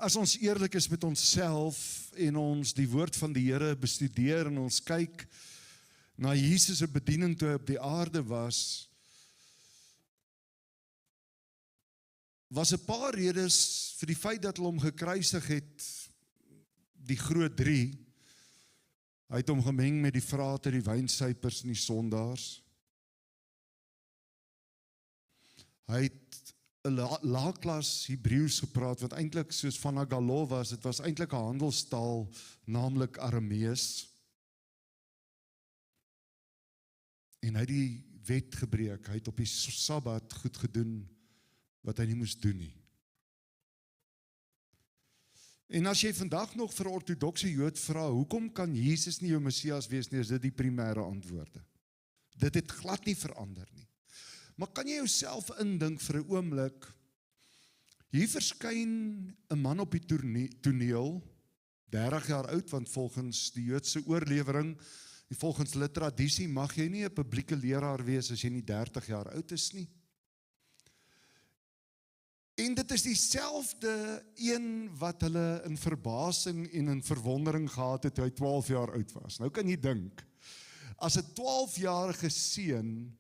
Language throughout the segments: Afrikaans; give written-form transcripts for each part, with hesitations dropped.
As ons eerlik is met onsself en ons die woord van die Here bestudeer en ons kyk na Jesus se bediening toe hy op die aarde was 'n paar redes vir die feit dat hulle hom gekruisig het, die groot 3. Hy het hom gemeng met die vrate, die wynsuipers en die sondaars. Hy het 'n laagklas Hebreeus gepraat, wat eintlik soos van Agalo was, dit was eintlik 'n handelstaal, naamlik Aramees. En hy het die wet gebreek, hy het op die Sabbat goed gedoen, wat hy nie moes doen nie. En as jy vandag nog vir 'n ortodokse Jood vra, hoekom kan Jesus nie jou Messias wees nie, is dit die primêre antwoorde. Dit het glad nie verander nie. Maar kan jy jouself indink vir 'n oomblik, hier verskyn 'n man op die toneel, 30 jaar oud, want volgens die Joodse oorlewering, volgens hulle tradisie, mag jy nie 'n publieke leraar wees as jy nie 30 jaar oud is nie. En dit is dieselfde een wat hulle in verbasing en in verwondering gehad het toe hy 12 jaar oud was. Nou kan jy dink, as 'n 12-jarige seun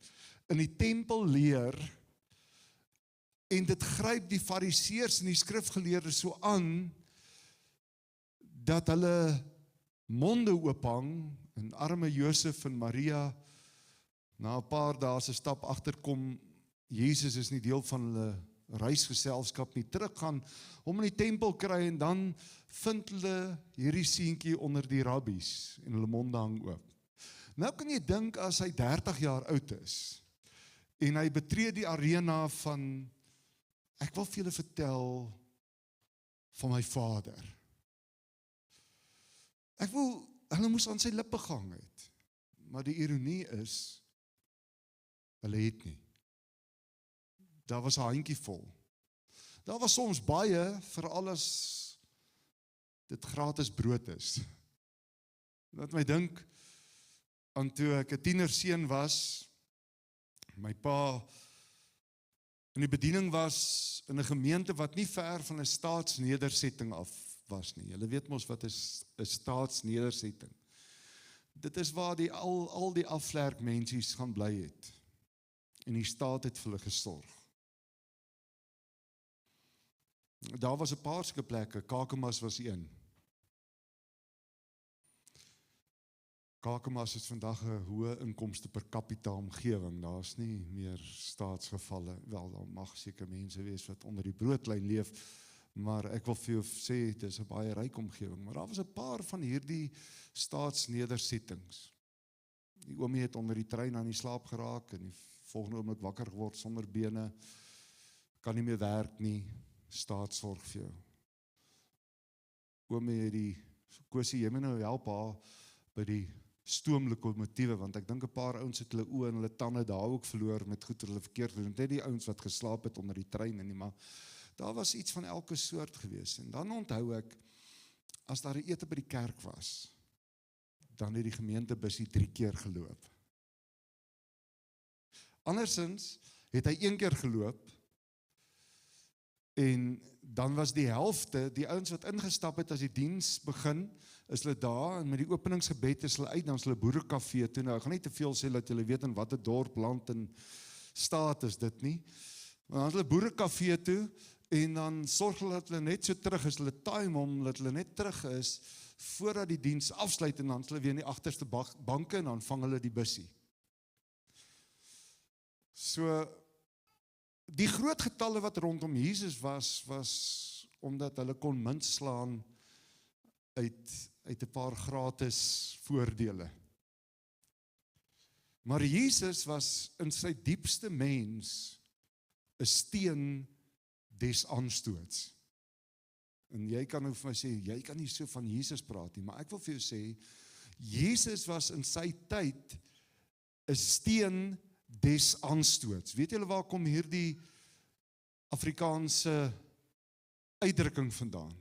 in die tempel leer, en dit gryp die fariseërs en die skrifgeleerdes so aan, dat hulle monde oophang, en arme Josef en Maria, na 'n paar dae se stap agterkom, Jesus is nie deel van hulle reisgeselskap nie, teruggaan, hom in die tempel kry, en dan vind hulle hierdie seentjie onder die rabbies, en hulle monde hang oop. Nou kan jy dink, as hy 30 jaar oud is, en hy betree die arena van, ek wil vir julle vertel, van my vader. Hulle moes aan sy lippe gehang het, maar die ironie is, hulle het nie. Daar was 'n handjie vol. Daar was soms baie, veral as dit gratis brood is. Laat my dink aan toe ek 'n tienerseun was, my pa in die bediening was in 'n gemeente wat nie ver van 'n staatsnedersetting af was nie. Julle weet mos wat is 'n staatsnedersetting. Dit is waar al die afvlerkmensies gaan bly het. En die staat het vir hulle gesorg. Daar was 'n paar sulke plekke, Kakamas was een. Kakamas is vandag 'n hoë inkomste per capita omgewing, daar is nie meer staatsgevalle, wel, daar mag seker mense wees wat onder die broodlyn leef, maar ek wil vir jou sê, dit is 'n baie ryk omgewing, maar daar was 'n paar van hierdie staatsnedersettings. Die oomie het onder die trein aan die slaap geraak, en die volgende oomblik wakker geword sonder bene, kan nie meer werk nie, staat sorg vir jou. Oomie het die Kosie, jy moet nou help haar by die stoomlokomotiewe, want ek dink 'n paar ouens het hulle oë en hulle tande daar ook verloor met goed hulle verkeerd gedoen. Net die ouens wat geslaap het onder die trein en nie, maar daar was iets van elke soort gewees. En dan onthou ek, as daar 'n ete by die kerk was, dan het die gemeentebusie 3 keer geloop. Andersins het hy 1 keer geloop, en dan was die helfte, die ouens wat ingestap het as die diens begin, is hulle daar, en met die openingsgebed is hulle uit, dan is hulle boerekafee toe. Nou, ek gaan nie te veel sê, dat julle weet in watter dorp, land en staat is dit nie. Maar dan is hulle boerekafee toe, en dan sorg hulle dat hulle net so terug is, hulle time om, dat hulle net terug is, voordat die diens afsluit, en dan is hulle weer in die agterste banke, en dan vang hulle die bussie. So, die groot getalle wat rondom Jesus was omdat hulle kon munt slaan uit 'n paar gratis voordele. Maar Jesus was in sy diepste mens 'n steen des aanstoots. En jy kan nou vir my sê, jy kan nie so van Jesus praat nie, maar ek wil vir jou sê, Jesus was in sy tyd 'n steen des aanstoots. Weet julle waar kom hierdie Afrikaanse uitdrukking vandaan?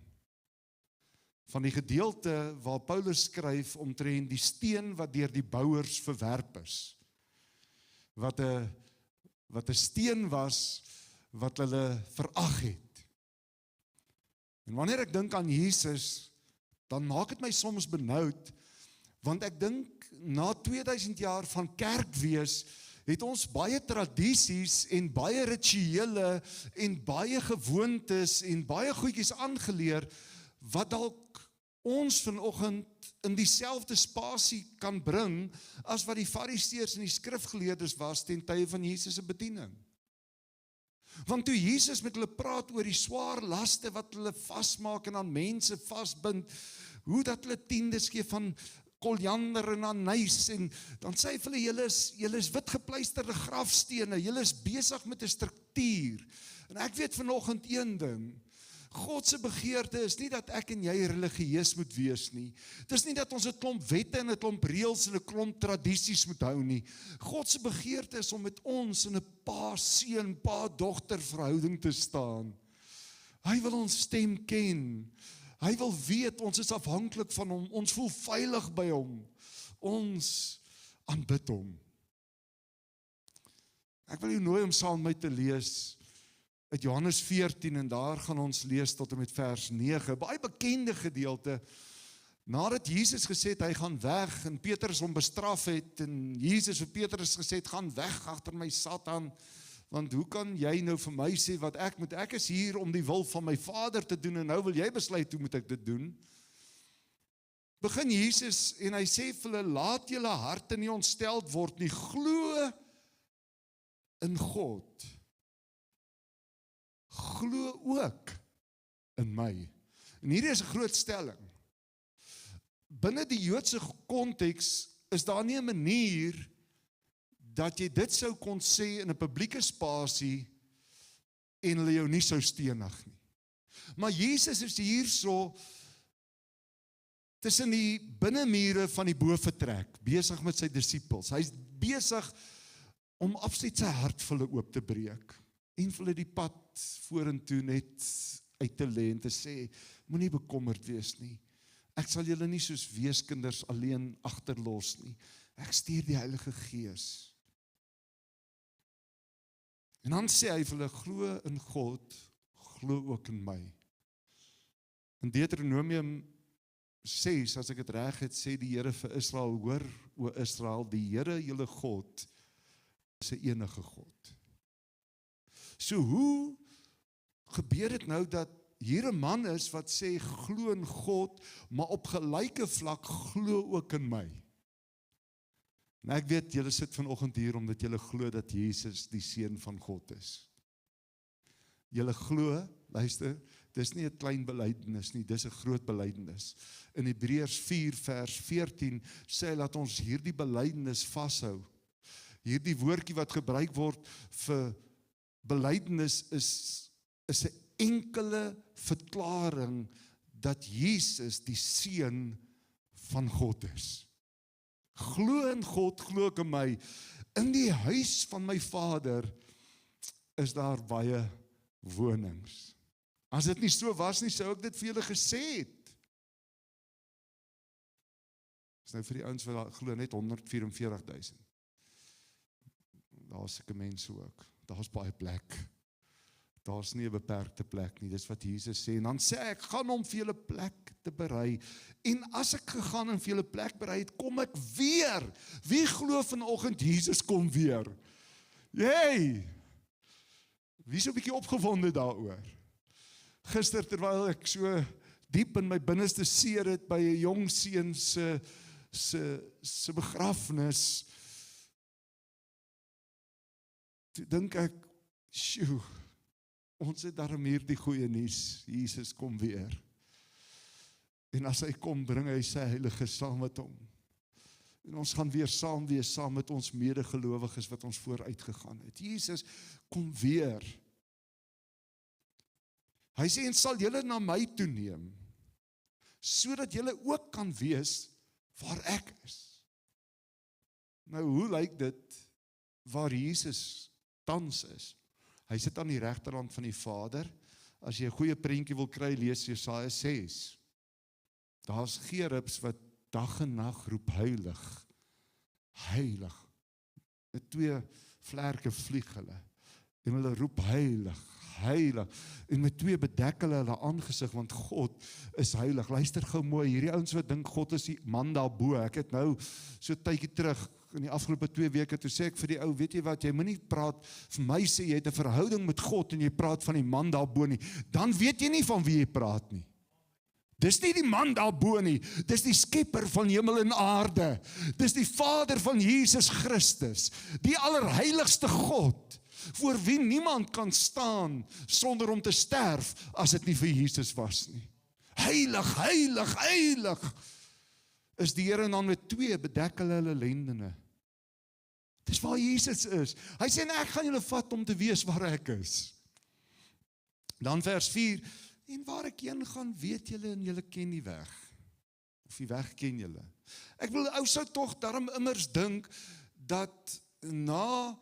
Van die gedeelte waar Paulus skryf omtrent die steen wat deur die bouers verwerp is. Wat 'n steen was wat hulle verag het. En wanneer ek dink aan Jesus, dan maak dit my soms benoud, want ek dink na 2000 jaar van kerk wees, het ons baie tradisies en baie rituele en baie gewoontes en baie goedjies aangeleer, wat dalk ons vanoggend in dieselfde spasie kan bring, as wat die fariseërs en die skrifgeleerdes was ten tye van Jesus se bediening. Want toe Jesus met hulle praat oor die swaar laste wat hulle vasmaak en aan mense vasbind, hoe dat hulle tiendes gee van koljander en anys, en dan sê hy vir hulle, julle is wit gepleisterde grafstene, julle is besig met 'n struktuur. En ek weet vanoggend een ding, God se begeerte is nie dat ek en jy religieus moet wees nie. Dit is nie dat ons 'n klomp wette en 'n klomp reëls en 'n klomp tradisies moet hou nie. God se begeerte is om met ons in 'n pa-seun, pa-dogter verhouding te staan. Hy wil ons stem ken. Hy wil weet, ons is afhanklik van hom, ons voel veilig by hom, ons aanbid hom. Ek wil jou nooi om saam met my te lees uit Johannes 14, en daar gaan ons lees tot en met vers 9, baie bekende gedeelte, nadat Jesus gesê het, hy gaan weg, en Petrus hom bestraf het, en Jesus vir Petrus gesê het, gaan weg agter my Satan, want hoe kan jy nou vir my sê wat ek moet, ek is hier om die wil van my Vader te doen, en nou wil jy besluit hoe moet ek dit doen? Begin Jesus, en hy sê vir hulle, laat julle harte nie ontsteld word nie, glo in God, glo ook in my. En hierdie is 'n groot stelling. Binne die Joodse konteks is daar nie 'n manier dat jy dit sou kon sê in 'n publieke spasie en hulle jou nie sou stenig nie. Maar Jesus is hierso tussen die binnemure van die boefretrek, besig met sy disippels. Hy's besig om absoluut sy hart vir hulle oop te breek en vir hulle die pad vorentoe net uit te lê en te sê, moenie bekommerd wees nie. Ek sal julle nie soos weeskinders alleen agterlos nie. Ek stuur die Heilige Gees. En dan sê hy vir hulle, glo in God, glo ook in my. In Deuteronomium 6, as ek dit reg het, sê die Here vir Israel, hoor, o Israel, die Here julle God is 'n enige God. So hoe gebeur dit nou dat hier 'n man is wat sê, glo in God, maar op gelyke vlak glo ook in my? En ek weet, julle sit vanoggend hier omdat julle glo dat Jesus die Seun van God is. Julle glo, luister, dis nie 'n klein belydenis nie, dis 'n groot belydenis. In Hebreërs 4 vers 14 sê hy, laat ons hierdie belydenis vashou. Hierdie woordjie wat gebruik word vir belydenis is 'n enkele verklaring dat Jesus die Seun van God is. Glo in God, glo ek in my. In die huis van my Vader is daar baie wonings. As dit nie so was nie, sou ek dit vir julle gesê het. Dis nou vir die ouens wat glo net 144,000. Daar's sulke mense ook. Daar's baie plek. Daar's nie 'n beperkte plek nie, dis wat Jesus sê. En dan sê ek, gaan om vir julle plek te berei. En as ek gegaan en vir julle plek berei het, kom ek weer. Wie glo vanoggend Jesus kom weer? Hey! Wie is 'n bietjie opgewonde daaroor? Gister terwyl ek so diep in my binneste seer het by 'n jong seun se begrafnis, toe dink ek, sjoe, ons het daarom hier die goeie nuus, Jesus kom weer. En as hy kom, bring hy sy Heilige saam met hom. En ons gaan weer saam wees, saam met ons medegelowiges wat ons vooruit gegaan het. Jesus kom weer. Hy sê, en sal julle na my toe neem, sodat julle ook kan wees waar ek is. Nou, hoe lyk dit waar Jesus tans is? Hy sit aan die regterhand van die Vader. As jy 'n goeie prentjie wil kry, lees Jesaja 6. Daar's gerubs wat dag en nag roep, heilig, heilig. Met 2 vlerke vlieg hulle. En hulle roep, heilig, heilig. En met 2 bedek hulle aangesig, want God is heilig. Luister gou mooi, hierdie ouens wat dink God is die man daarbo. Ek het nou so tydjie terug, in die afgelope 2 weke, toe sê ek vir die ou, weet jy wat, jy moet nie praat, vir my sê jy het 'n verhouding met God, en jy praat van die man daarbo nie, dan weet jy nie van wie jy praat nie. Dis nie die man daarbo nie, dis die skepper van hemel en aarde, dis die Vader van Jesus Christus, die allerheiligste God, voor wie niemand kan staan, sonder om te sterf, as dit nie vir Jesus was nie. Heilig, heilig, heilig, is die Here, en dan met 2 bedek hulle lendene. Dis waar Jesus is. Hy sê, en ek gaan julle vat om te weet waar ek is. Dan vers 4, en waar ek heen gaan, weet julle, en julle ken die weg. Of die weg ken julle. Ek wil, ou sou tog daarom immers dink, dat na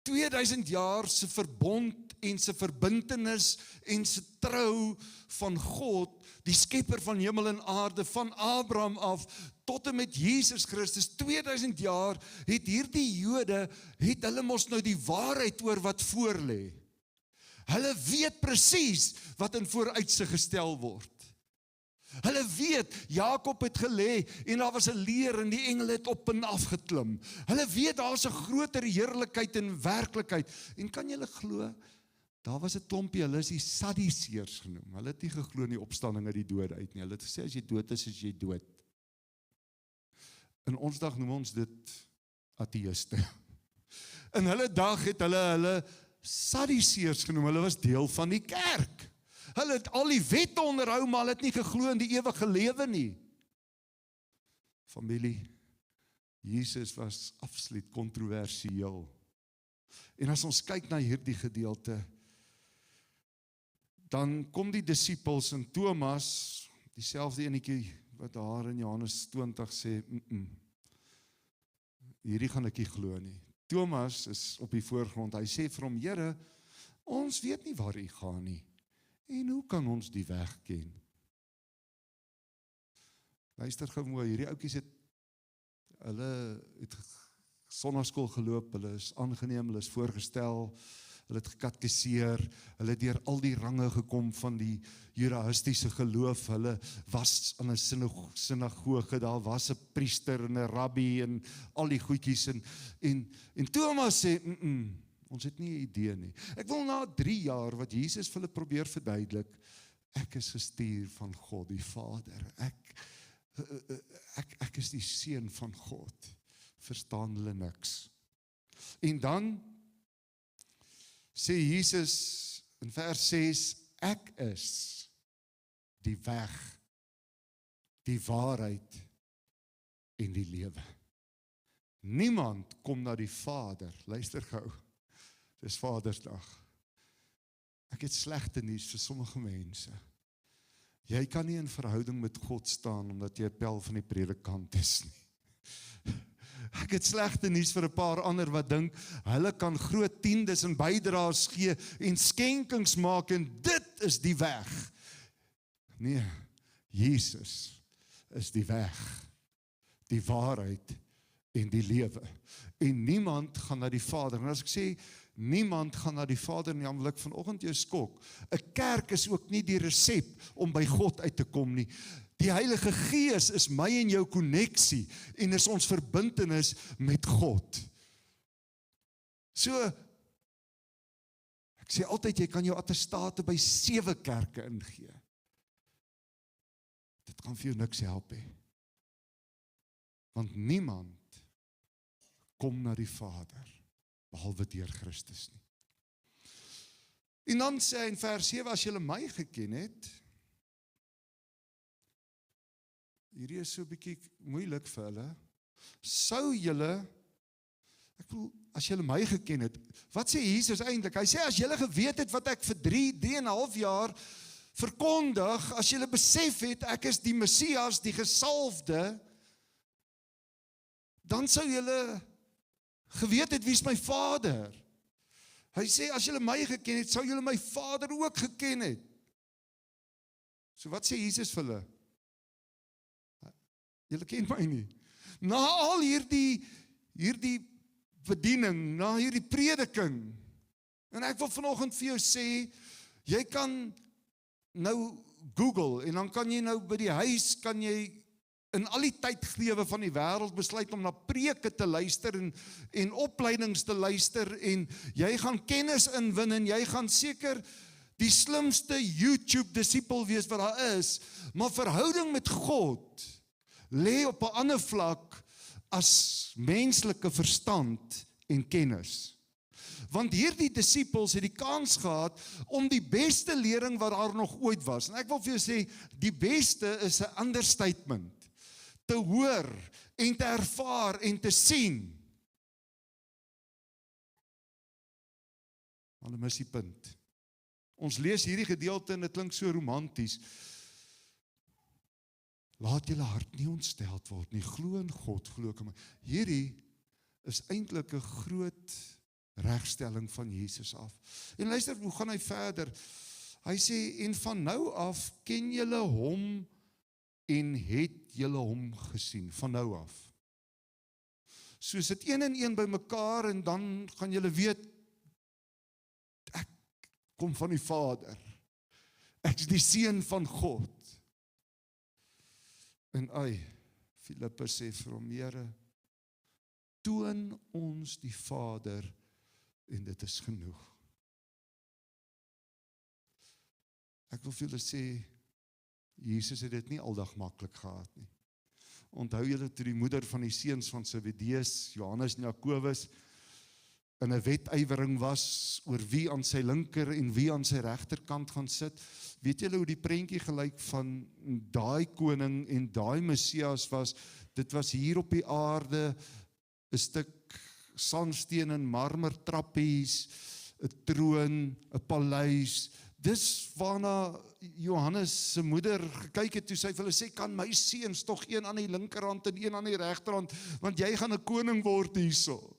2000 jaar se verbond en se verbintenis en se trou van God, die skepper van hemel en aarde, van Abraham af, tot en met Jesus Christus, 2000 jaar, het hierdie Jode, het hulle mos nou die waarheid oor wat voor lê. Hulle weet presies wat in vooruitsig gestel word. Hulle weet, Jakob het gelê, en daar was 'n leer, en die engel het op en af geklim. Hulle weet, daar is 'n groter heerlikheid en werklikheid. En kan julle glo, daar was 'n klompie, hulle is die Sadduseërs genoem. Hulle het nie geglo in die opstanding uit die dood uit nie. Hulle het gesê, as jy dood is jy dood. In ons dag noem ons dit ateïste. In hulle dag het hulle Sadduseërs genoem, hulle was deel van die kerk. Hulle het al die wette onderhou, maar hulle het nie geglo in die ewige lewe nie. Familie, Jesus was absoluut kontroversieel. En as ons kyk na hierdie gedeelte, dan kom die disippels en Thomas, dieselfde enetjie wat daar in Johannes 20 sê, hierdie gaan ek nie glo nie. Thomas is op die voorgrond, hy sê vir hom, Here, ons weet nie waar u gaan nie, en hoe kan ons die weg ken? Luister gou mooi, hierdie ouetjies hulle het sonnaskool geloop, hulle is aangeneem, hulle is voorgestel, hulle het gekatkeseer, hulle het deur al die range gekom van die judaïstiese geloof, hulle was in 'n sinagoge, daar was 'n priester en 'n rabbi en al die goedjies, en Thomas sê, ons het nie 'n idee nie. Ek wil na 3 jaar wat Jesus vir hulle probeer verduidelik, ek is gestuur van God die Vader, ek is die seun van God, verstaan hulle niks. En dan sê Jesus in vers 6, ek is die weg, die waarheid en die lewe. Niemand kom na die Vader, luister gou, dis Vadersdag. Ek het slegte nuus vir sommige mense. Jy kan nie in verhouding met God staan, omdat jy 'n pel van die predikant is nie. Ek het slegte nuus vir 'n paar ander wat dink, hulle kan groot tiendes en bydraes gee en skenkings maak en dit is die weg. Nee, Jesus is die weg, die waarheid en die lewe. En niemand gaan na die Vader. En as ek sê, niemand gaan na die Vader nie, dan wil ek vanoggend jou skok. 'n Kerk is ook nie die resep om by God uit te kom nie. Die Heilige Gees is my en jou konneksie en is ons verbintenis met God. So, ek sê altyd, jy kan jou attestate by 7 kerke ingee. Dit gaan vir jou niks help hê. Want niemand kom na die Vader, behalwe deur Christus nie. En dan sê hy in vers 7, as julle my geken het, hierdie is so 'n bietjie moeilik vir hulle, sou julle, ek bedoel, as julle my geken het, wat sê Jesus eintlik? Hy sê, as julle geweet het wat ek vir 3,5 jaar verkondig, as julle besef het, ek is die Messias, die gesalfde, dan sou julle geweet het wie is my Vader. Hy sê, as julle my geken het, sou julle my Vader ook geken het. So wat sê Jesus vir hulle? Julle ken my nie. Na al hierdie bediening, na hierdie prediking, En ek wil vanoggend vir jou sê, jy kan nou Google, en dan kan jy nou by die huis, kan jy in al die tydgrewe van die wêreld besluit om na preke te luister en opleidings te luister en jy gaan kennis inwin en jy gaan seker die slimste YouTube disipel wees wat daar is, maar verhouding met God lê op 'n ander vlak as menslike verstand en kennis. Want hierdie disipels het die kans gehad om die beste lering wat daar nog ooit was. En ek wil vir jou sê, die beste is 'n understatement. Te hoor en te ervaar en te sien. Maar hulle mis die punt. Ons lees hierdie gedeelte en dit klink so romanties. Laat julle hart nie ontsteld word nie. Glo in God, glo in my. Hierdie is eintlik 'n groot regstelling van Jesus af. En luister, hoe gaan hy verder? Hy sê, en van nou af ken julle hom en het julle hom gesien, van nou af. So sit een en een by mekaar en dan gaan julle weet, ek kom van die Vader. Ek is die seun van God. En Filippus sê vir hom, Here, toon ons die Vader en dit is genoeg. Ek wil vir julle sê, Jesus het dit nie aldag maklik gehad nie. Onthou julle toe die moeder van die seuns van Zebedeus, Johannes en Jakobus, in 'n wedywering was oor wie aan sy linker en wie aan sy regterkant gaan sit. Weet julle hoe die prentjie gelyk van daai koning en daai Messias was? Dit was hier op die aarde 'n stuk sandsteen en marmer trappies, 'n troon, 'n paleis. Dis waarna Johannes se moeder gekyk het toe sy vir hulle sê, kan my seuns tog een aan die linkerhand en een aan die regterhand, want jy gaan 'n koning word hierso.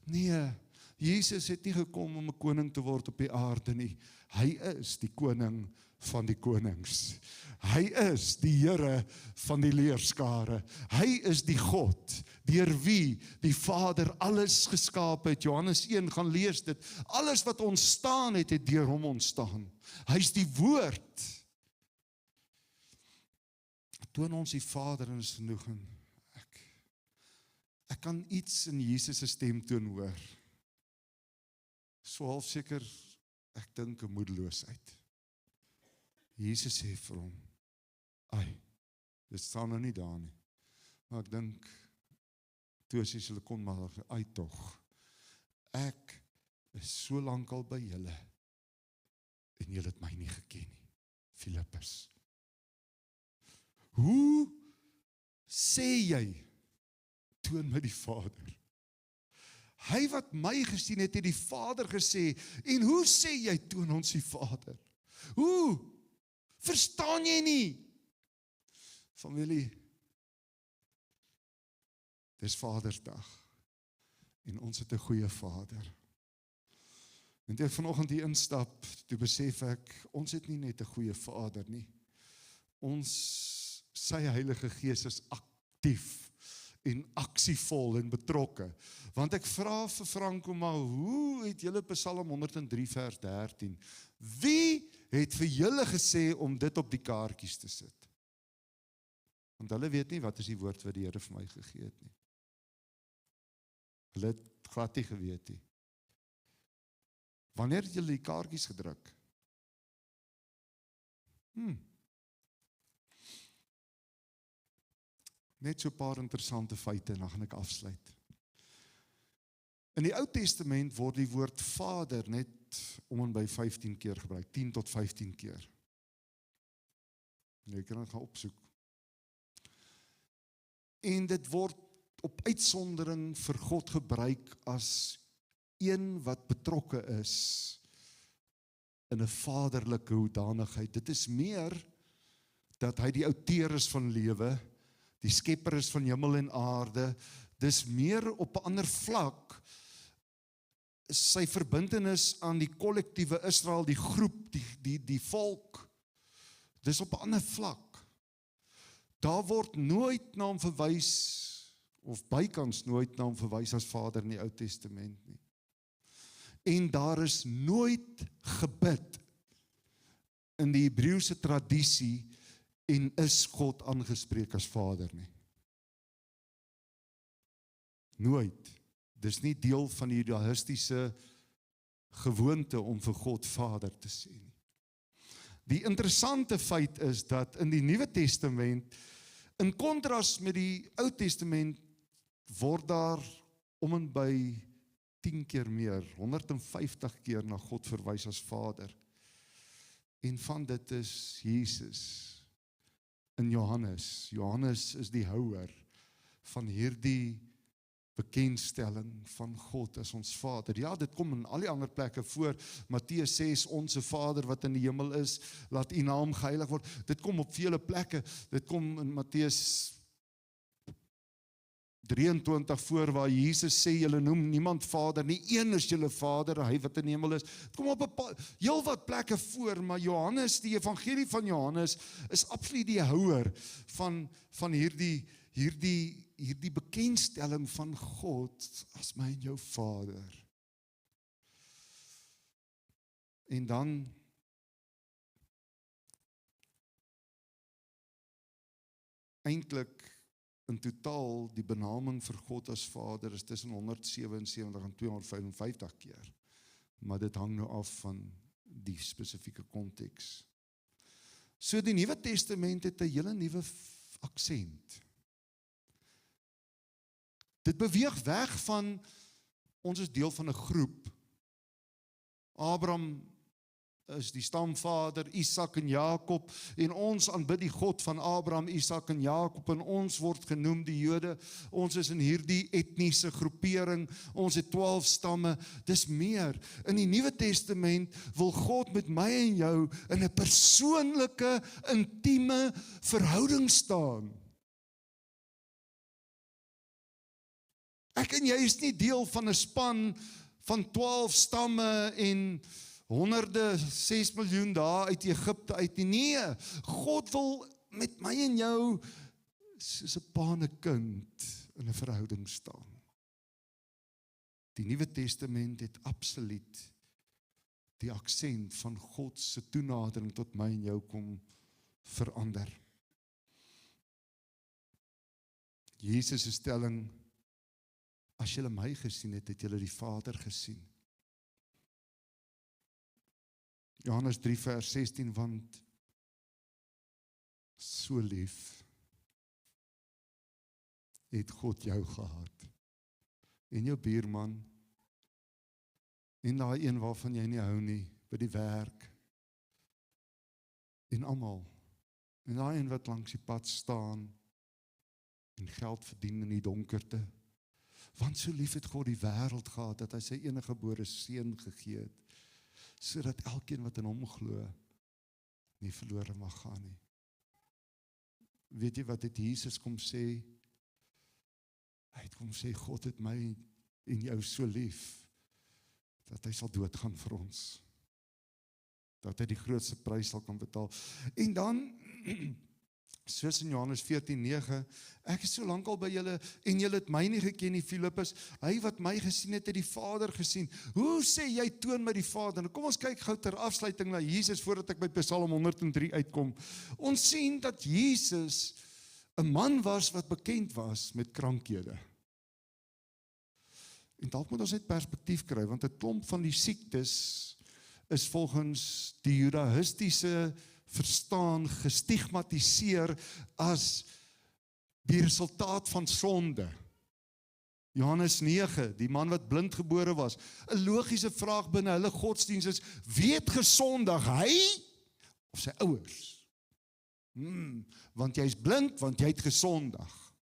Nee, Jesus het nie gekom om 'n koning te word op die aarde nie. Hy is die koning van die konings. Hy is die Here van die leerskare. Hy is die God, deur wie die Vader alles geskaap het. Johannes 1, gaan lees dit. Alles wat ontstaan het, het deur hom ontstaan. Hy is die woord. Toon ons die Vader en is genoeg. Ek kan iets in Jesus se stemtoon hoor. So half seker, ek dink 'n moedeloosheid. Jesus sê vir hom, dit staan nou nie daar nie, maar ek dink, toe as jy kon maar, tog, ek is so lank al by julle, en julle het my nie geken nie, Filippus. Hoe sê jy, toon my die Vader? Hy wat my gesien het, het die Vader gesê, en hoe sê jy, toon ons die Vader? Hoe? Verstaan jy nie? Familie, dis Vadersdag, en ons het 'n goeie Vader. En toe ek vanoggend hier instap, toe besef ek, ons het nie net 'n goeie Vader nie. Sy Heilige Gees is aktief en aksievol en betrokke. Want ek vra vir Franco, maar hoe het julle Psalm 103 vers 13? Wie het vir julle gesê om dit op die kaartjies te sit? Want hulle weet nie wat is die woord wat die Here vir my gegee het nie. Hulle het glad nie geweet nie. Wanneer het julle die kaartjies gedruk? Net so 'n paar interessante feite en dan gaan ek afsluit. In die Ou Testament word die woord Vader net om en by 15 keer gebruik, 10 tot 15 keer. Jy kan dit gaan opsoek. En dit word op uitsondering vir God gebruik as een wat betrokke is in 'n vaderlike hoedanigheid. Dit is meer dat hy die outeur is van lewe, die skepper is van hemel en aarde. Dis meer op 'n ander vlak sy verbintenis aan die kollektiewe Israel, die groep, die volk. Dis op 'n ander vlak. Daar word nooit na hom verwys, of bykans nooit na hom verwys as Vader in die Ou Testament nie. En daar is nooit gebid in die Hebreëse tradisie en is God aangespreek as Vader nie. Nooit. Dis nie deel van die judaïstiese gewoonte om vir God Vader te sê nie. Die interessante feit is dat in die Nuwe Testament, in kontras met die Ou Testament, word daar om en by 10 keer meer, 150 keer na God verwys as Vader. En van dit is Jesus in Johannes. Johannes is die houer van hierdie bekendstelling van God as ons Vader. Ja, dit kom in al die ander plekke voor. Matteus 6, onse Vader wat in die hemel is, laat u naam geheilig word. Dit kom op vele plekke. Dit kom in Matteus 23 voor, waar Jesus sê, julle noem niemand Vader nie, een is julle Vader, hy wat in die hemel is. Het kom op heel wat plekke voor, maar Johannes, die evangelie van Johannes, is absoluut die houer van hierdie bekendstelling van God as my en jou Vader. En dan eintlik in totaal die benaming vir God as Vader is tussen 177 en 255 keer. Maar dit hang nou af van die spesifieke konteks. So die Nuwe Testament het 'n hele nuwe aksent. Dit beweeg weg van, ons is deel van 'n groep. Abraham is die stamvader, Isak en Jakob, en ons aanbid die God van Abraham, Isak en Jakob, en ons word genoem die Jode. Ons is in hierdie etniese groepering, ons het 12 stamme, dis meer. In die Nuwe Testament wil God met my en jou in 'n persoonlike, intieme verhouding staan. Ek en jy is nie deel van 'n span van 12 stamme en honderde, 6 miljoen daar uit Egipte uit nie. Nee, God wil met my en jou soos 'n pa en 'n kind in 'n verhouding staan. Die Nuwe Testament het absoluut die aksent van God se toenadering tot my en jou kom verander. Jesus se stelling, as julle my gesien het, het julle die Vader gesien. Johannes 3 vers 16, want so lief het God jou gehad, en jou buurman, en daai een waarvan jy nie hou nie, by die werk, en almal, en daai een wat langs die pad staan, en geld verdien in die donkerte, want so lief het God die wêreld gehad, dat hy sy enige gebore seun gegee het, sodat elkeen wat in hom glo, nie verlore mag gaan nie. Weet jy wat het Jesus kom sê? Hy het kom sê, God het my en jou so lief, dat hy sal doodgaan vir ons. Dat hy die grootste prys sal kan betaal. En dan, soos in Johannes 14:9, ek is so lank al by julle, en julle het my nie geken nie, Filippus, hy wat my gesien het die Vader gesien. Hoe sê jy, toon my die Vader? Nou kom ons kyk gou ter afsluiting na Jesus, voordat ek by Psalm 103 uitkom. Ons sien dat Jesus 'n man was wat bekend was met krankhede. En dalk moet ons net perspektief kry, want 'n klomp van die siektes is volgens die judaïstiese verstaan gestigmatiseer as die resultaat van sonde. Johannes 9, die man wat blind gebore was, 'n logiese vraag binne hulle godsdienst is, wie het gesondig, hy of sy ouers? Want jy is blind, want jy het gesondig.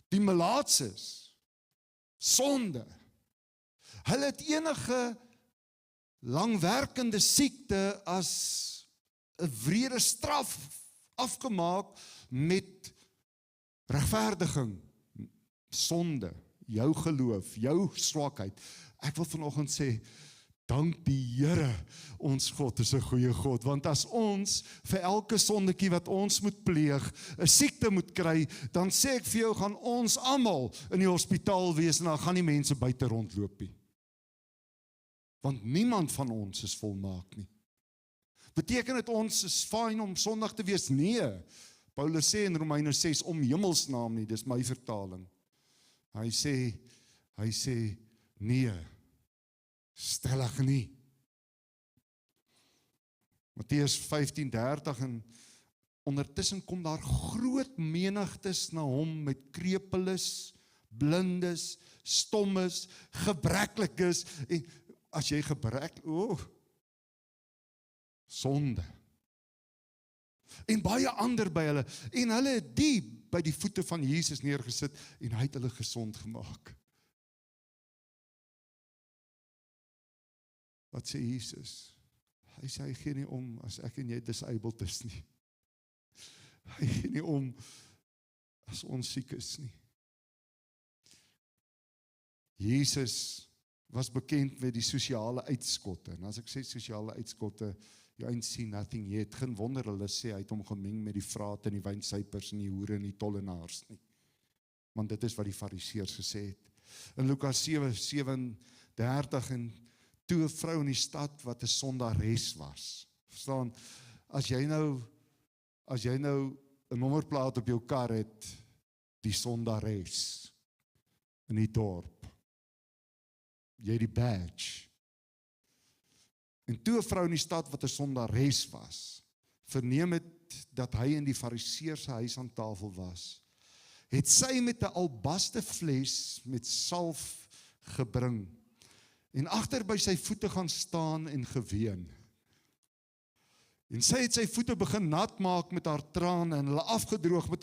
Die melaatses, sonde. Hulle het enige langwerkende siekte as 'n wrede straf afgemaak met regverdiging, sonde, jou geloof, jou swakheid. Ek wil vanoggend sê, dank die Here, ons God is 'n goeie God, want as ons vir elke sondetjie wat ons moet pleeg, 'n siekte moet kry, dan sê ek vir jou, gaan ons almal in die hospitaal wees, en dan gaan die mense buite rondloop nie. Want niemand van ons is volmaak nie. Beteken dit ons is fyn om Sondag te wees? Nee. Paulus sê in Romeine 6, om hemelsnaam nie, dis my vertaling. Hy sê, nee, stellig nie. Matteus 15:30 en ondertussen kom daar groot menigtes na hom met krepeles, blindes, stommes, gebreklikes, en as jy sonde. En baie ander by hulle, en hulle het die by die voete van Jesus neergesit, en hy het hulle gesond gemaak. Wat sê Jesus? Hy sê, hy gee nie om as ek en jy disabled is nie. Hy gee nie om as ons siek is nie. Jesus was bekend met die sosiale uitskotte. En as ek sê sosiale uitskotte, you ain't seen nothing yet. Geen wonder hulle sê, hy het hom gemeng met die vrate en die wynsuipers en die hoere en die tollenaars nie. Want dit is wat die fariseërs gesê het. In Lukas 7:37 en toe 'n vrou in die stad wat 'n sondares was. Verstaan, as jy nou 'n nommerplaat op jou kar het, die sondares in die dorp. Jy het die badge. En toe 'n vrou in die stad wat 'n sondares was, verneem het dat hy in die fariseërs se huis aan tafel was, het sy met 'n albaste fles met salf gebring en agter by sy voete gaan staan en geween. En sy het sy voete begin nat maak met haar trane en hulle afgedroog met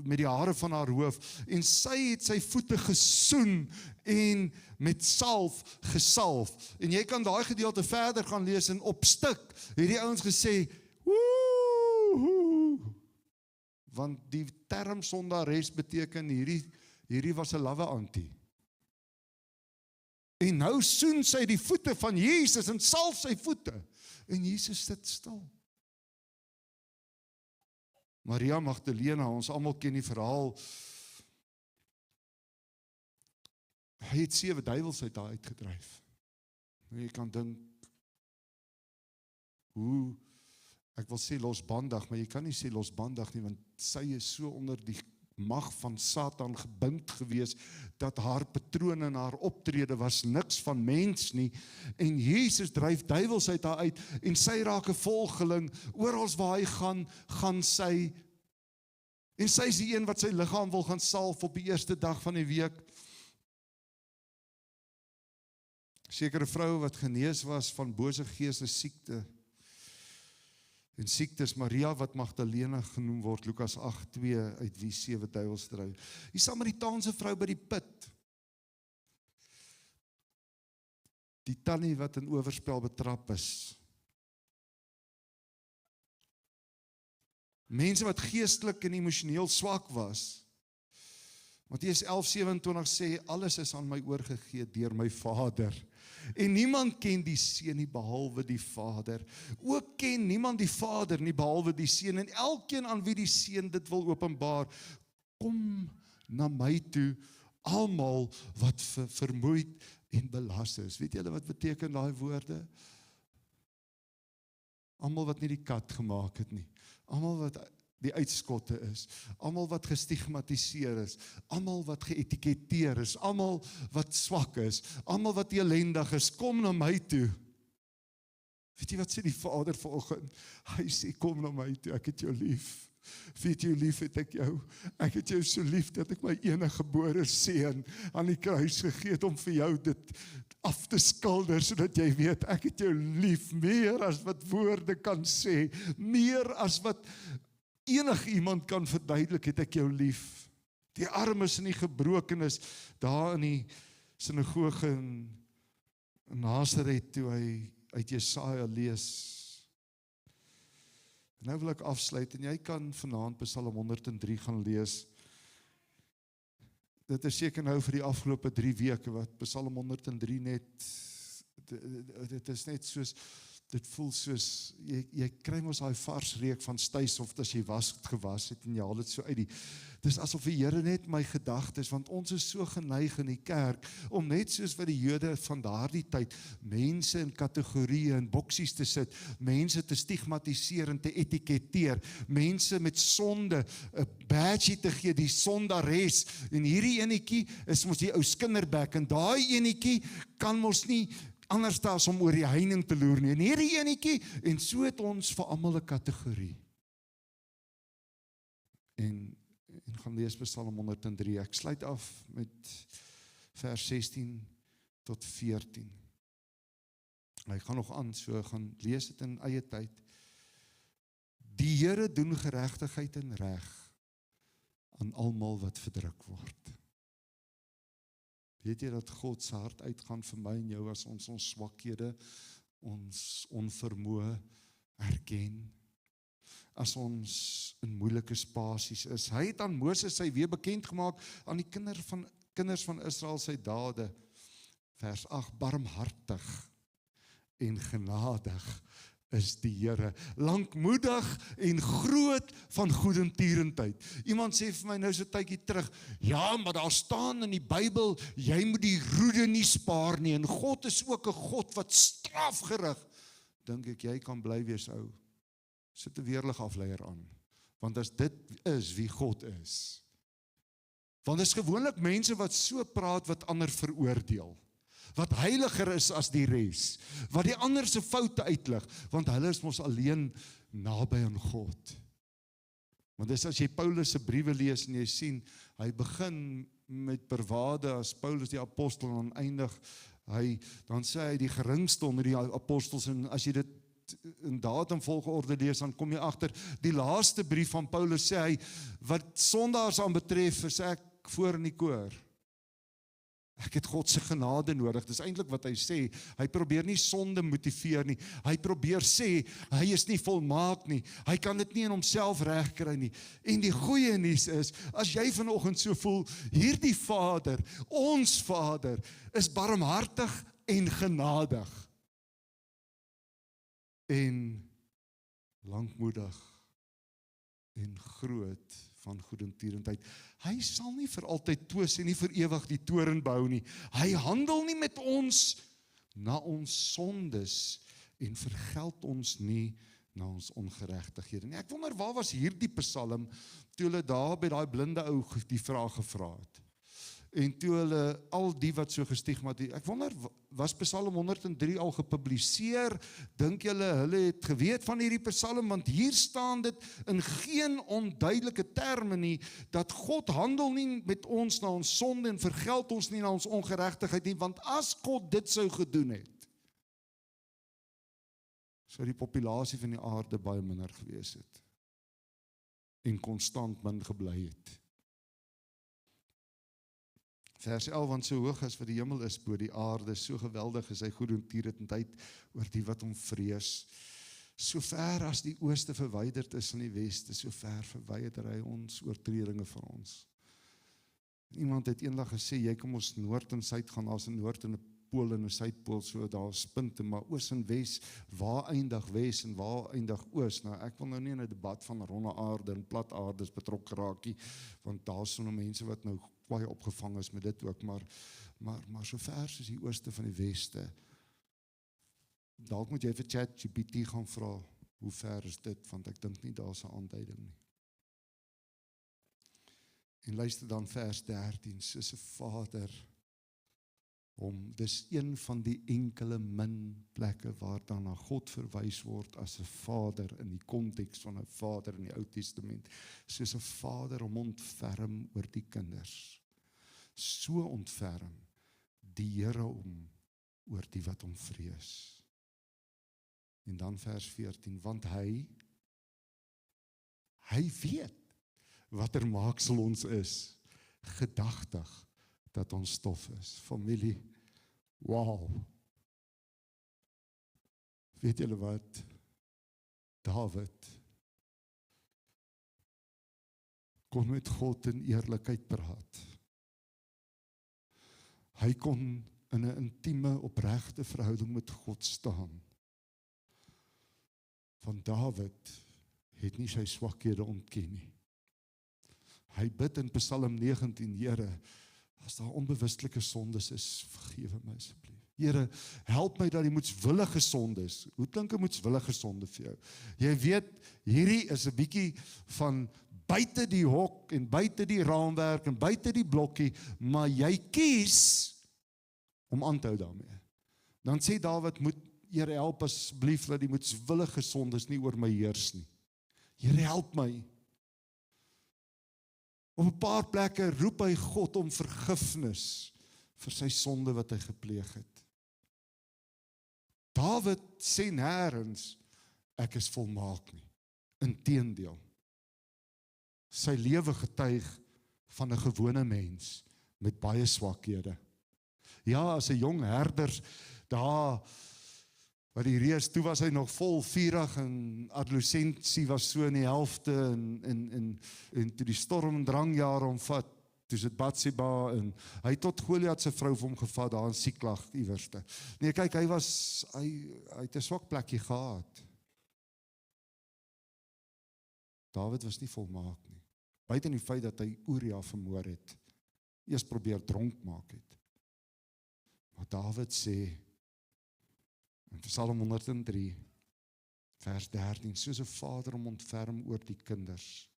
met die hare van haar hoof. En sy het sy voete gesoen en met salf gesalf. En jy kan daai gedeelte verder gaan lees en op stuk het die ouens gesê, woehoe. Want die term sondares beteken hierdie was 'n lawwe antie. En nou soen sy die voete van Jesus en salf sy voete. En Jesus sit stil. Maria Magdalena, ons almal ken die verhaal. Hy het 7 duiwels uit haar uitgedryf. Jy kan dink, hoe, ek wil sê losbandig, maar jy kan nie sê losbandig nie, want sy is so onder die mag van Satan gebind gewees, dat haar patroon en haar optrede was niks van mens nie, en Jesus dryf duiwels uit haar uit, en sy raak 'n volgeling, oral waar hy gaan sy, en sy is die een wat sy liggaam wil gaan salf op die eerste dag van die week. Sekere vrou wat genees was van bose geeste siekte, en siektes, Maria wat Magdalena genoem word, Lukas 8:2, uit wie 7 duiwels dryf. Die Samaritaanse vrou by die put, die tannie wat in oorspel betrap is, mense wat geestelik en emosioneel swak was. Matteus 11:27 sê, alles is aan my oorgegee deur my Vader. En niemand ken die Seun nie behalwe die Vader. Ook ken niemand die Vader nie behalwe die Seun. En elkeen aan wie die Seun dit wil openbaar, kom na my toe, almal wat vermoeid en belas is. Weet julle wat beteken daai woorde? Almal wat nie die kat gemaak het nie. Almal wat die uitskotte is, almal wat gestigmatiseer is, almal wat geetiketeer is, almal wat swak is, almal wat elendig is, kom na my toe. Weet jy wat sê die Vader vanoggend? Hy sê, kom na my toe, ek het jou lief. Weet jy hoe lief het ek jou? Ek het jou so lief dat ek my enige gebore seun aan die kruis gegee het om vir jou dit af te skilder, sodat jy weet, ek het jou lief, meer as wat woorde kan sê, meer as wat enige iemand kan verduidelik, het ek jou lief. Die armes en die gebrokenes, daar in die sinagoge in Nasaret, toe hy uit Jesaja lees. Nou wil ek afsluit, en jy kan vanaand Psalm 103 gaan lees. Dit is seker nou vir die afgelope 3 weke, wat Psalm 103 net, dit is net soos, dit voel soos, jy kry mos daai vars reuk van stuishof as jy gewas het en jy haal dit so uit dis asof die Here net my gedagtes, want ons is so geneig in die kerk, om net soos wat die Jode van daardie tyd, mense in kategorieë en boksies te sit, mense te stigmatiseer en te etiketeer, mense met sonde, 'n badgie te gee, die sondares, en hierdie enetjie is mos die ou skinderbek, en daai enetjie kan mos nie anders as om oor die heining te loer nie, en hierdie enetjie, en so het ons vir almal 'n kategorie. En gaan lees Psalm 103, ek sluit af met vers 16 tot 14. Ek gaan nog aan, so gaan lees dit in eie tyd. Die Here doen geregtigheid en reg aan almal wat verdruk word. Weet jy dat God se hart uitgaan vir my en jou as ons swakhede, ons onvermoë erken, as ons in moeilike spasies is. Hy het aan Moses sy weer bekend gemaak aan die kinders van Israel sy dade. Vers 8, barmhartig en genadig is die Here, lankmoedig en groot van goedertierendheid. Iemand sê vir my nou so 'n tydjie terug, ja, maar daar staan in die Bybel, jy moet die roede nie spaar nie, en God is ook 'n God wat strafgerig. Dink ek, jy kan bly wees ou. Sit 'n weerligafleier aan, want as dit is wie God is, want is gewoonlik mense wat so praat wat ander veroordeel, wat heiliger is as die res, wat die ander se foute uitlig, want hulle is mos alleen naby aan God. Want dis as jy Paulus se briewe lees en jy sien, hy begin met perwade as Paulus die apostel en dan eindig dan sê hy die geringste onder die apostels, en as jy dit in datum volgorde lees, dan kom jy agter, die laaste brief van Paulus sê hy, wat sondaars aan betref, is ek voor in die koor. Ek het God se genade nodig, dis eintlik wat hy sê, hy probeer nie sonde motiveer nie, hy probeer sê, hy is nie volmaak nie, hy kan dit nie in homself regkry nie, en die goeie nuus is, as jy vanoggend so voel, hierdie Vader, ons Vader, is barmhartig en genadig, en lankmoedig, en groot van goedertierendheid. Hy sal nie vir altyd twis en nie vir ewig die toren bou nie. Hy handel nie met ons na ons sondes en vergeld ons nie na ons ongeregtighede nie. Ek wonder, waar was hierdie Psalm toe hulle daar by daai blinde ou die vraag gevra het? En toe hulle al die wat so gestigmatiseer, ek wonder, was Psalm 103 al gepubliseer? Dink julle hulle het geweet van hierdie Psalm? Want hier staan dit in geen onduidelike terme nie, dat God handel nie met ons na ons sonde en vergeld ons nie na ons ongeregtigheid nie, want as God dit sou gedoen het, sou die populasie van die aarde baie minder gewees het, en konstant min gebly het. Vers 11, want so hoog as wat die hemel is bo die aarde, so geweldig is sy goedertierendheid oor die wat hom vrees. So ver as die ooste verwyderd is van die weste, so ver verwyder hy ons oortredinge van ons. Iemand het eendag gesê, jy kan ons noord en suid gaan, as 'n noord en 'n pool en 'n suidpool, so daar is punte, maar oos en wes, waar eindig wes en waar eindig oos? Nou, ek wil nou nie in 'n debat van ronde aarde en plat aardes betrokke raak nie, want daar is so mense wat nou baie opgevang is met dit ook, maar so ver soos die ooste van die weste, dalk moet jy vir ChatGPT gaan vra, hoe ver is dit, want ek dink nie daar is 'n aanduiding nie. En luister dan vers 13, soos 'n vader, dis een van die enkele min plekke waar dan na God verwys word as 'n vader, in die konteks van 'n vader in die Ou Testament, soos 'n vader hom ontferm oor die kinders. So ontferm die Here hom oor die wat hom vrees. En dan vers 14, want hy weet watter maaksel ons is, gedagtig dat ons stof is. Familie, wow. Weet julle wat? Dawid kon met God in eerlikheid praat. Hy kon in 'n intieme, opregte verhouding met God staan. van Dawid het nie sy swakhede ontken nie. Hy bid in Psalm 19, Here, as daar onbewustelike sondes is, vergewe my asseblief. Here, help my dat die moetswillige sondes, hoe klink 'n moetswillige sonde vir jou? Jy weet, hierdie is 'n bietjie van buite die hok en buite die raamwerk en buite die blokkie, maar jy kies om aan te hou daarmee. Dan sê Dawid, Here, help asseblief dat die moetswillige sondes nie oor my heers nie. Here, help my. Op 'n paar plekke roep hy God om vergifnis vir sy sonde wat hy gepleeg het. Dawid sê nêrens, ek is volmaak nie. Inteendeel. Sy lewe getuig van 'n gewone mens met baie swakhede. Ja, as 'n jong herder daar wat die reus, toe was hy nog vol vurig en adolessensie was so in die helfte en toe die storm en drangjare omvat, toe sit Batsheba en hy tot Goliat se vrou vir hom gevat daar in Siklag iewerste. Nee, kyk, hy het 'n swak plekkie gehad. Dawid was nie volmaak nie. Buiten die feit dat hy Uria vermoor het, eers probeer dronk maak het. Maar Dawid sê in Psalm 103, vers 13, soos 'n vader hom ontferm oor die kinders,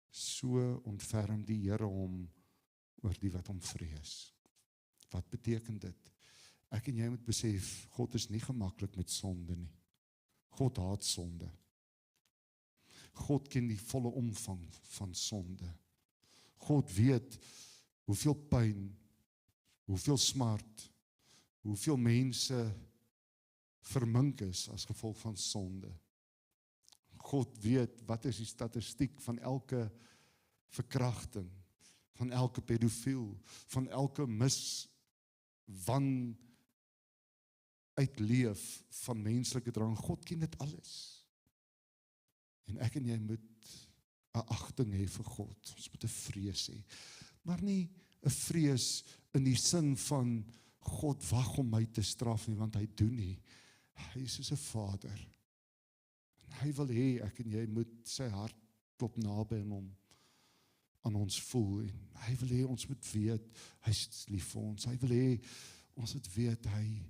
so ontferm die Here hom oor die wat hom vrees. Wat beteken dit? Ek en jy moet besef, God is nie gemaklik met sonde nie. God haat sonde. God ken die volle omvang van sonde. God weet hoeveel pyn, hoeveel smart, hoeveel mense vermink is as gevolg van sonde. God weet wat is die statistiek van elke verkrachting, van elke pedofiel, van elke wan uitleef van menslike drang. God ken dit alles. En ek en jy moet 'n agting hê vir God. Ons moet 'n vrees hê. Maar nie 'n vrees in die sin van God wag om my te straf nie, want hy doen nie. Hy is soos 'n vader. En hy wil hê ek en jy moet sy hart klop naby aan ons voel. En hy wil hê ons moet weet hy is lief vir ons. Hy wil hê ons moet weet hy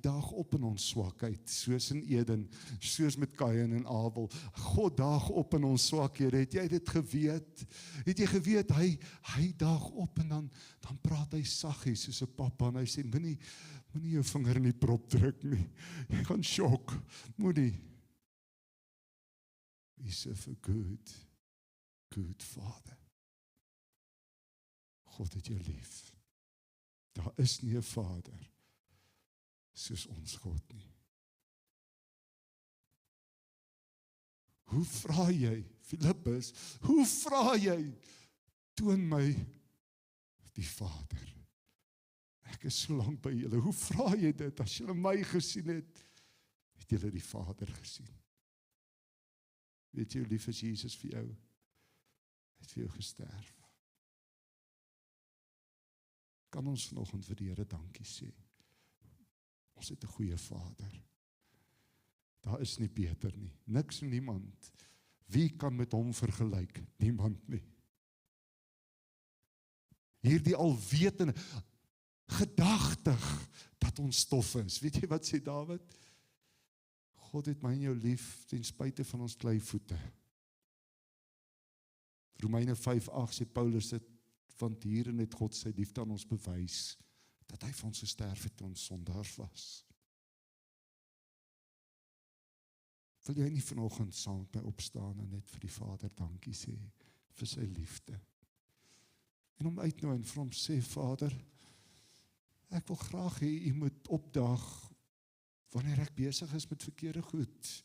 daag op in ons swakheid, soos in Eden, soos met Kain en Abel. God daag op in ons swakhede. Het jy dit geweet? Het jy geweet, hy daag op en dan praat hy saggies soos 'n pappa en hy sê, moenie jou vinger in die prop druk nie. Jy gaan sjok. Moenie. He's a good Father. God het jou lief. Daar is nie 'n Vader soos ons God nie. Hoe vra jy, Filippus, hoe vra jy, toon my die Vader. Ek is so lank by julle, hoe vra jy dit, as julle my gesien het julle die Vader gesien. Weet jy hoe lief is Jesus vir jou? Hy het vir jou gesterf. Kan ons vanoggend vir die Here dankie sê? Ons het 'n goeie Vader. Daar is nie beter nie. Niks en niemand. Wie kan met hom vergelyk? Niemand nie. Hierdie alwetende, gedagtig dat ons stof is. Weet jy wat sê Dawid? God het my en jou lief ten spyte van ons klei voete. Romeine 5:8 sê Paulus dit, want hierin het God sy liefde aan ons bewys, dat hy vir ons gesterf het toe ons sondaars was. Wil jy nie vanoggend saam met my opstaan en net vir die Vader dankie sê, vir sy liefde? En hom uitnooi en vir hom sê, Vader, ek wil graag hê, u moet opdaag, wanneer ek besig is met verkeerde goed,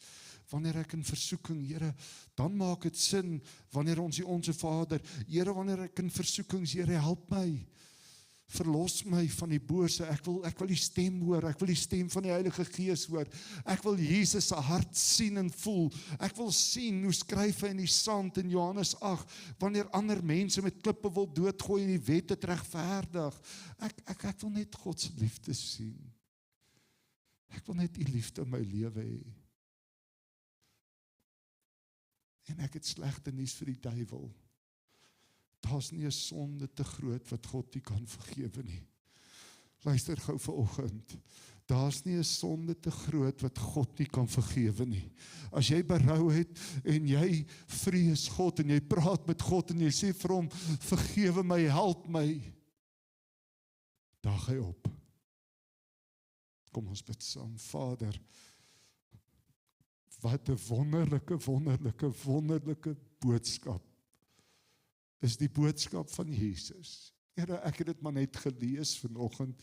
wanneer ek in versoeking, Here, dan maak het sin, wanneer ons die Onse Vader, Here, wanneer ek in versoekings, Here, help my, verlos my van die bose, ek wil die stem hoor, ek wil die stem van die Heilige Gees hoor, ek wil Jesus se hart sien en voel, ek wil sien, hoe skryf hy in die sand in Johannes 8, wanneer ander mense met klippe wil doodgooi en die wet het regverdig, ek wil net God se liefde sien. Ek wil net U liefde in my lewe hê. En ek het slegte nuus vir die duiwel. Daar's nie 'n sonde te groot wat God nie kan vergewe nie. Luister gou vanoggend. Daar's nie 'n sonde te groot wat God nie kan vergewe nie. As jy berou het en jy vrees God en jy praat met God en jy sê vir hom, vergewe my, help my, daag hy op. Kom ons bid saam. Vader, wat 'n wonderlike boodskap is die boodskap van Jesus. Here, ek het dit maar net gelees vanoggend.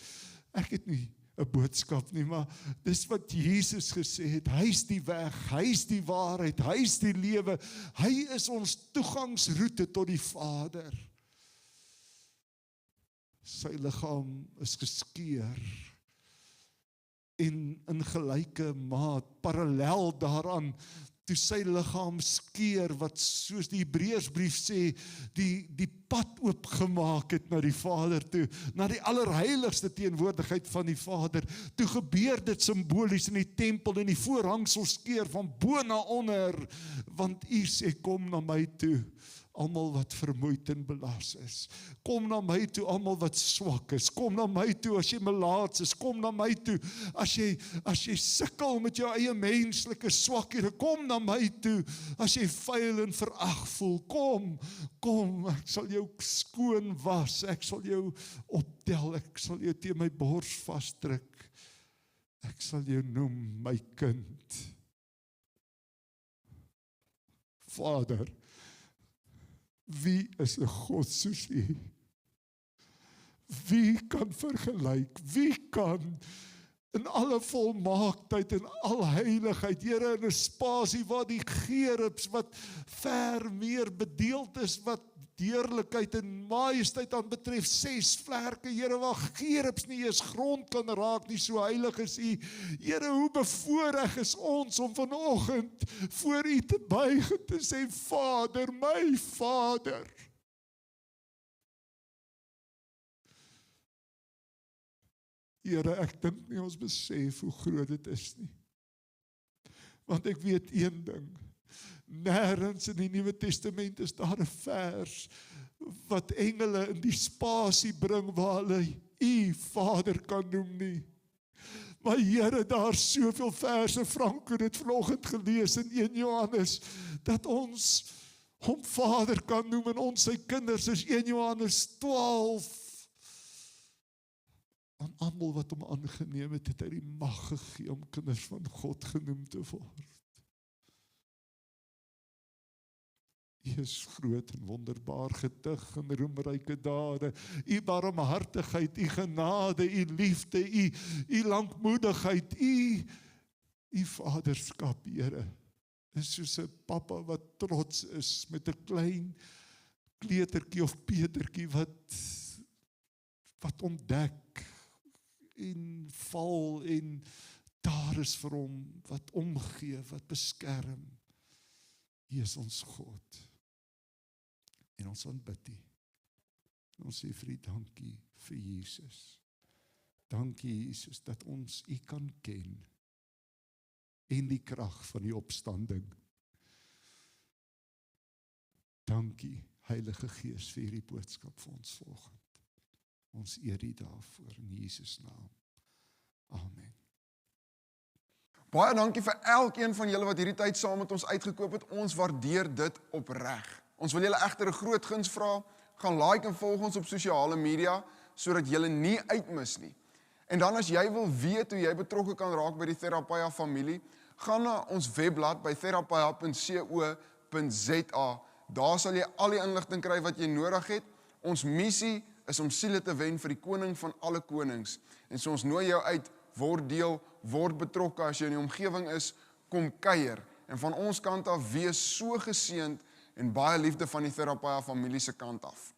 Ek het nie 'n boodskap nie, maar dis wat Jesus gesê het. Hy is die weg, hy is die waarheid, hy is die lewe. Hy is ons toegangsroete tot die Vader. Sy liggaam is geskeur en in gelyke maat, parallel daaraan, toe sy liggaam skeur, wat soos die Hebreërsbrief sê, die pad oopgemaak het na die Vader toe, na die allerheiligste teenwoordigheid van die Vader. Toe gebeur dit simbolies in die tempel, en die voorhangsel skeur van bo na onder, want U sê, kom na my toe, almal wat vermoeid en belas is. Kom na my toe, almal wat swak is. Kom na my toe as jy melaats is. Kom na my toe as jy sukkel met jou eie menslike swakhede. Kom na my toe as jy vuil en verag voel. Kom, ek sal jou skoon was. Ek sal jou optel. Ek sal jou teen my bors vasdruk. Ek sal jou noem my kind. Vader, wie is 'n God soos U? Wie kan vergelyk? Wie kan in alle volmaaktheid en alheiligheid, Here, in 'n spasie waar die gerubs wat ver meer bedeeld is, wat deurlikheid en majesteit aan betref, 6 vlerke, Here, waar gerubs nie eens grond kan raak nie, so heilig is U. Here, hoe bevoorreg is ons om vanoggend voor U te buig en te sê, Vader, my Vader. Here, ek dink nie ons besef hoe groot dit is nie. Want ek weet een ding, nêrens in die Nuwe Testament is daar 'n vers wat engele in die spasie bring waar hulle U Vader kan noem nie. Maar Here, daar soveel verse, Frank het dit vanoggend gelees in 1 Johannes, dat ons hom Vader kan noem en ons sy kinders is 1 Johannes 12. Aan almal wat hom aangeneem het, het hy die mag gegee om kinders van God genoem te word. U is groot en wonderbaar, getuig en roemryke dade, U barmhartigheid, U genade, U liefde, U lankmoedigheid, U vaderskap, Here, is soos 'n pappa wat trots is met 'n klein kleutertjie of petertjie wat ontdek en val en daar is vir hom wat omgee, wat beskerm. U is ons God. En ons aanbid U. Ons sê vir U dankie vir Jesus. Dankie Jesus dat ons U kan ken en die krag van die opstanding. Dankie Heilige Gees vir hierdie boodskap vir ons volgend. Ons eer U daarvoor in Jesus naam. Amen. Baie dankie vir elkeen van julle wat hierdie tyd saam met ons uitgekoop het. Ons waardeer dit opreg. Ons wil julle egter 'n groot guns vra. Gaan like en volg ons op sosiale media sodat julle nie uitmis nie. En dan as jy wil weet hoe jy betrokke kan raak by die Therapia familie, gaan na ons webblad by therapia.co.za. Daar sal jy al die inligting kry wat jy nodig het. Ons missie is om siele te wen vir die koning van alle konings. En so ons nooi jou uit, word deel, word betrokke as jy in die omgewing is, kom kuier. En van ons kant af, wees so geseënd en baie liefde van die Therapia familie se kant af.